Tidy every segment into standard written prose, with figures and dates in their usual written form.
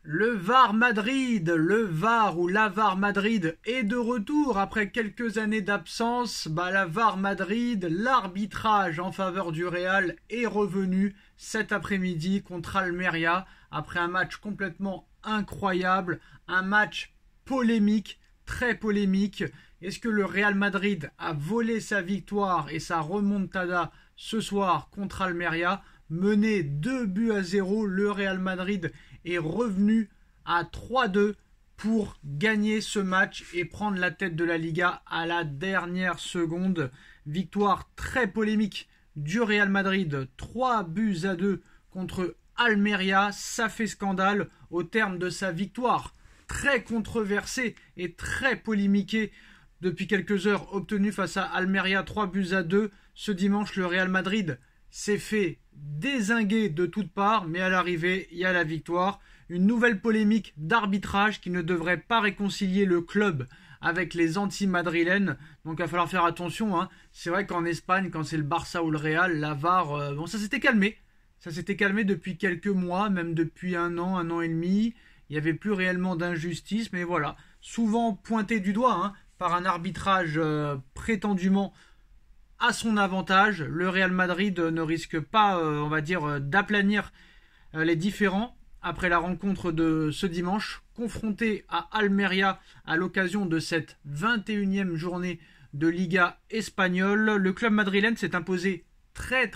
Le VAR Madrid, le VAR ou la VAR Madrid est de retour après quelques années d'absence. La VAR Madrid, l'arbitrage en faveur du Real est revenu cet après-midi contre Almeria après un match complètement incroyable, un match polémique, très polémique. Est-ce que le Real Madrid a volé sa victoire et sa remontada ce soir contre Almeria? Mené 2-0, le Real Madrid est revenu à 3-2 pour gagner ce match et prendre la tête de la Liga à la dernière seconde. Victoire très polémique du Real Madrid, 3-2 contre Almeria. Ça fait scandale au terme de sa victoire très controversée et très polémiquée depuis quelques heures, obtenue face à Almeria 3-2. Ce dimanche, le Real Madrid s'est fait dézinguer de toutes parts, mais à l'arrivée, il y a la victoire. Une nouvelle polémique d'arbitrage qui ne devrait pas réconcilier le club avec les anti-madrilènes. Donc il va falloir faire attention. C'est vrai qu'en Espagne, quand c'est le Barça ou le Real, la VAR, ça s'était calmé. Ça s'était calmé depuis quelques mois, même depuis un an et demi. Il n'y avait plus réellement d'injustice, mais voilà. Souvent pointé du doigt par un arbitrage prétendument à son avantage. Le Real Madrid ne risque pas, d'aplanir les différends après la rencontre de ce dimanche, confronté à Almeria à l'occasion de cette 21e journée de Liga espagnole. Le club madrilène s'est imposé très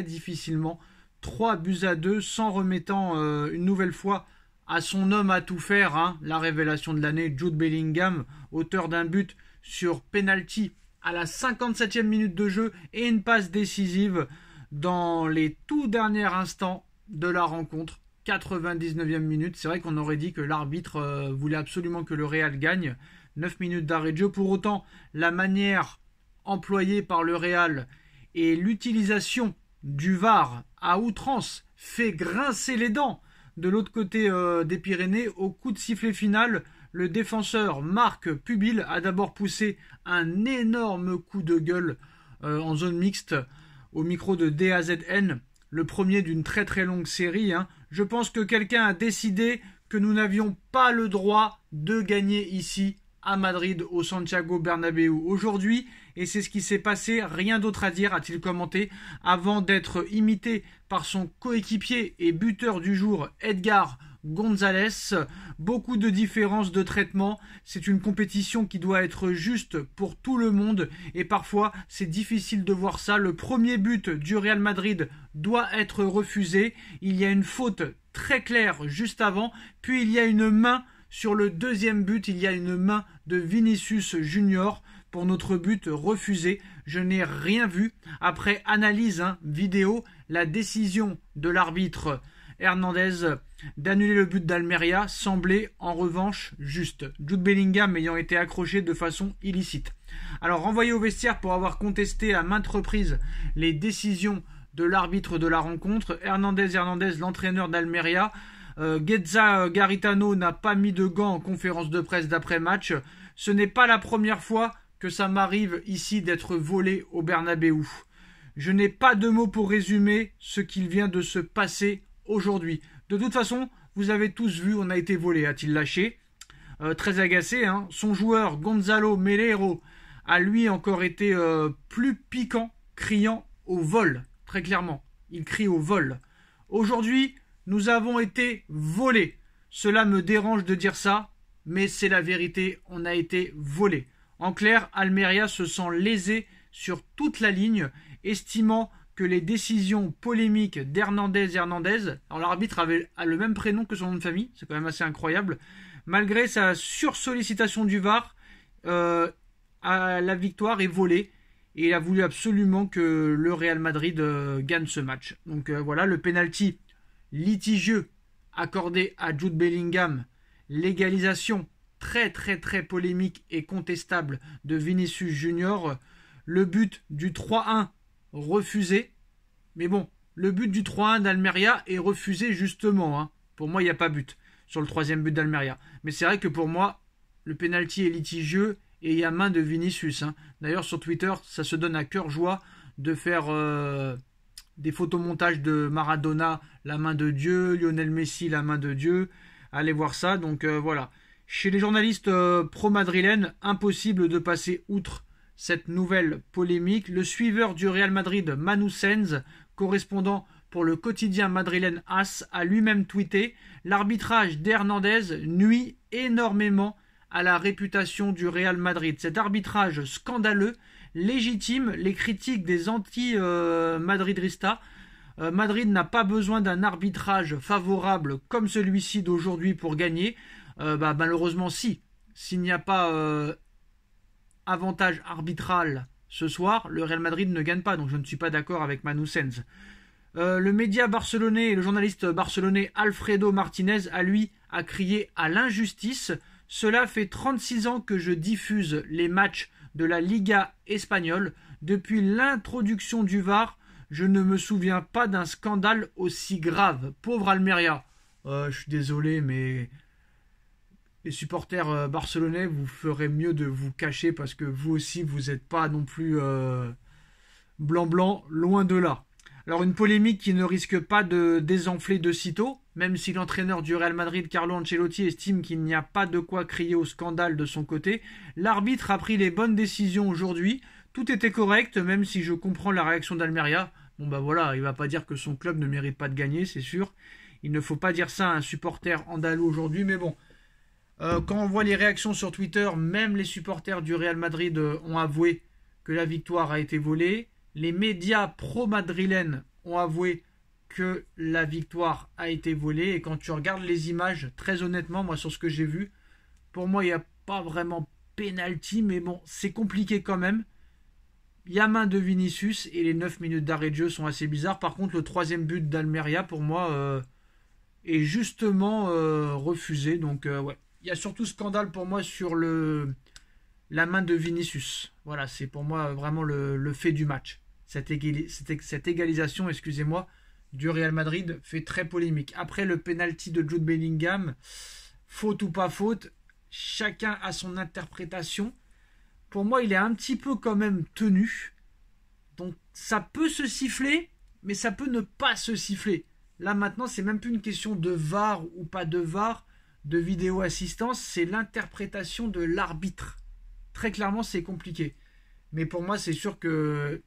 difficilement, 3-2, sans remettant une nouvelle fois à son homme à tout faire, la révélation de l'année, Jude Bellingham, auteur d'un but sur penalty à la 57e minute de jeu et une passe décisive dans les tout derniers instants de la rencontre, 99e minute. C'est vrai qu'on aurait dit que l'arbitre voulait absolument que le Real gagne. 9 minutes d'arrêt de jeu. Pour autant, la manière employée par le Real et l'utilisation du VAR à outrance fait grincer les dents. De l'autre côté des Pyrénées, au coup de sifflet final, le défenseur Marc Pubil a d'abord poussé un énorme coup de gueule en zone mixte au micro de DAZN, le premier d'une très longue série. Je pense que quelqu'un a décidé que nous n'avions pas le droit de gagner ici à Madrid au Santiago Bernabéu aujourd'hui, et c'est ce qui s'est passé, rien d'autre à dire, a-t-il commenté, avant d'être imité par son coéquipier et buteur du jour Edgar González. Beaucoup de différences de traitement, c'est une compétition qui doit être juste pour tout le monde et parfois c'est difficile de voir ça. Le premier but du Real Madrid doit être refusé, il y a une faute très claire juste avant, puis il y a une main sur le deuxième but, il y a une main de Vinicius Junior pour notre but refusé. Je n'ai rien vu. Après analyse vidéo, la décision de l'arbitre Hernandez d'annuler le but d'Almeria semblait en revanche juste, Jude Bellingham ayant été accroché de façon illicite. Alors renvoyé au vestiaire pour avoir contesté à maintes reprises les décisions de l'arbitre de la rencontre, Hernandez, l'entraîneur d'Almeria, Geza Garitano n'a pas mis de gants en conférence de presse d'après-match. Ce n'est pas la première fois que ça m'arrive ici d'être volé au Bernabéu. Je n'ai pas de mots pour résumer ce qu'il vient de se passer aujourd'hui. De toute façon, vous avez tous vu, on a été volé, a-t-il lâché. Très agacé, Son joueur Gonzalo Melero a lui encore été plus piquant, criant au vol, très clairement. Il crie au vol. Aujourd'hui, nous avons été volés. Cela me dérange de dire ça, mais c'est la vérité, on a été volés. En clair, Almeria se sent lésé sur toute la ligne, estimant que les décisions polémiques d'Hernandez, alors l'arbitre a le même prénom que son nom de famille, c'est quand même assez incroyable, malgré sa sursollicitation du VAR, la victoire est volée, et il a voulu absolument que le Real Madrid gagne ce match. Donc voilà, le penalty litigieux accordé à Jude Bellingham, l'égalisation très polémique et contestable de Vinicius Junior, le but du 3-1 refusé, mais bon, le but du 3-1 d'Almeria est refusé justement, pour moi il n'y a pas but sur le troisième but d'Almeria, mais c'est vrai que pour moi le penalty est litigieux et il y a main de Vinicius, D'ailleurs sur Twitter ça se donne à cœur joie de faire des photomontages de Maradona, la main de Dieu, Lionel Messi, la main de Dieu, Allez voir ça. Donc voilà. Chez les journalistes pro-madrilènes, impossible de passer outre cette nouvelle polémique. Le suiveur du Real Madrid, Manu Sens, correspondant pour le quotidien madrilène AS, a lui-même tweeté « L'arbitrage d'Hernandez nuit énormément à la réputation du Real Madrid. Cet arbitrage scandaleux légitime les critiques des anti-madridistas. Madrid n'a pas besoin d'un arbitrage favorable comme celui-ci d'aujourd'hui pour gagner. Malheureusement, s'il n'y a pas avantage arbitral ce soir, le Real Madrid ne gagne pas. Donc je ne suis pas d'accord avec Manu Sens. Le média barcelonais et le journaliste barcelonais Alfredo Martinez, a crié à l'injustice. Cela fait 36 ans que je diffuse les matchs de la Liga espagnole. Depuis l'introduction du VAR, je ne me souviens pas d'un scandale aussi grave. Pauvre Almeria. Je suis désolé, mais les supporters barcelonais, vous ferez mieux de vous cacher parce que vous aussi, vous n'êtes pas non plus blanc-blanc, loin de là. Alors une polémique qui ne risque pas de désenfler de sitôt, même si l'entraîneur du Real Madrid, Carlo Ancelotti, estime qu'il n'y a pas de quoi crier au scandale de son côté. L'arbitre a pris les bonnes décisions aujourd'hui. Tout était correct, même si je comprends la réaction d'Almeria. Voilà, il va pas dire que son club ne mérite pas de gagner, c'est sûr. Il ne faut pas dire ça à un supporter andalou aujourd'hui, mais bon. Quand on voit les réactions sur Twitter, même les supporters du Real Madrid ont avoué que la victoire a été volée. Les médias pro-madrilènes ont avoué que la victoire a été volée. Et quand tu regardes les images, très honnêtement, moi sur ce que j'ai vu, pour moi il n'y a pas vraiment penalty, mais bon, c'est compliqué quand même. Il y a main de Vinicius et les 9 minutes d'arrêt de jeu sont assez bizarres. Par contre, le troisième but d'Almeria, pour moi, est justement refusé. Donc ouais, il y a surtout scandale pour moi sur la main de Vinicius. Voilà, c'est pour moi vraiment le fait du match. Cette égalisation, excusez-moi, du Real Madrid fait très polémique. Après le penalty de Jude Bellingham, faute ou pas faute, chacun a son interprétation. Pour moi, il est un petit peu quand même tenu. Donc ça peut se siffler, mais ça peut ne pas se siffler. Là maintenant, c'est même plus une question de VAR ou pas de VAR, de vidéo assistance, c'est l'interprétation de l'arbitre. Très clairement, c'est compliqué. Mais pour moi, c'est sûr que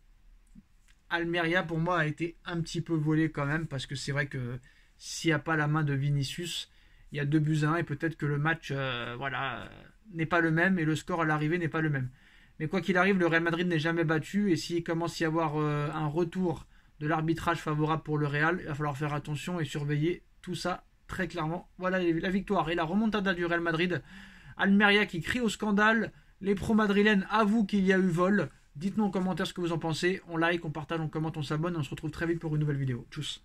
Almeria, pour moi, a été un petit peu volé quand même, parce que c'est vrai que s'il n'y a pas la main de Vinicius, il y a 2-1 et peut-être que le match n'est pas le même et le score à l'arrivée n'est pas le même. Mais quoi qu'il arrive, le Real Madrid n'est jamais battu et s'il commence à y avoir un retour de l'arbitrage favorable pour le Real, il va falloir faire attention et surveiller tout ça très clairement. Voilà la victoire et la remontada du Real Madrid. Almeria qui crie au scandale. Les pro-madrilènes avouent qu'il y a eu vol. Dites-nous en commentaire ce que vous en pensez. On like, on partage, on commente, on s'abonne. On se retrouve très vite pour une nouvelle vidéo. Tchuss.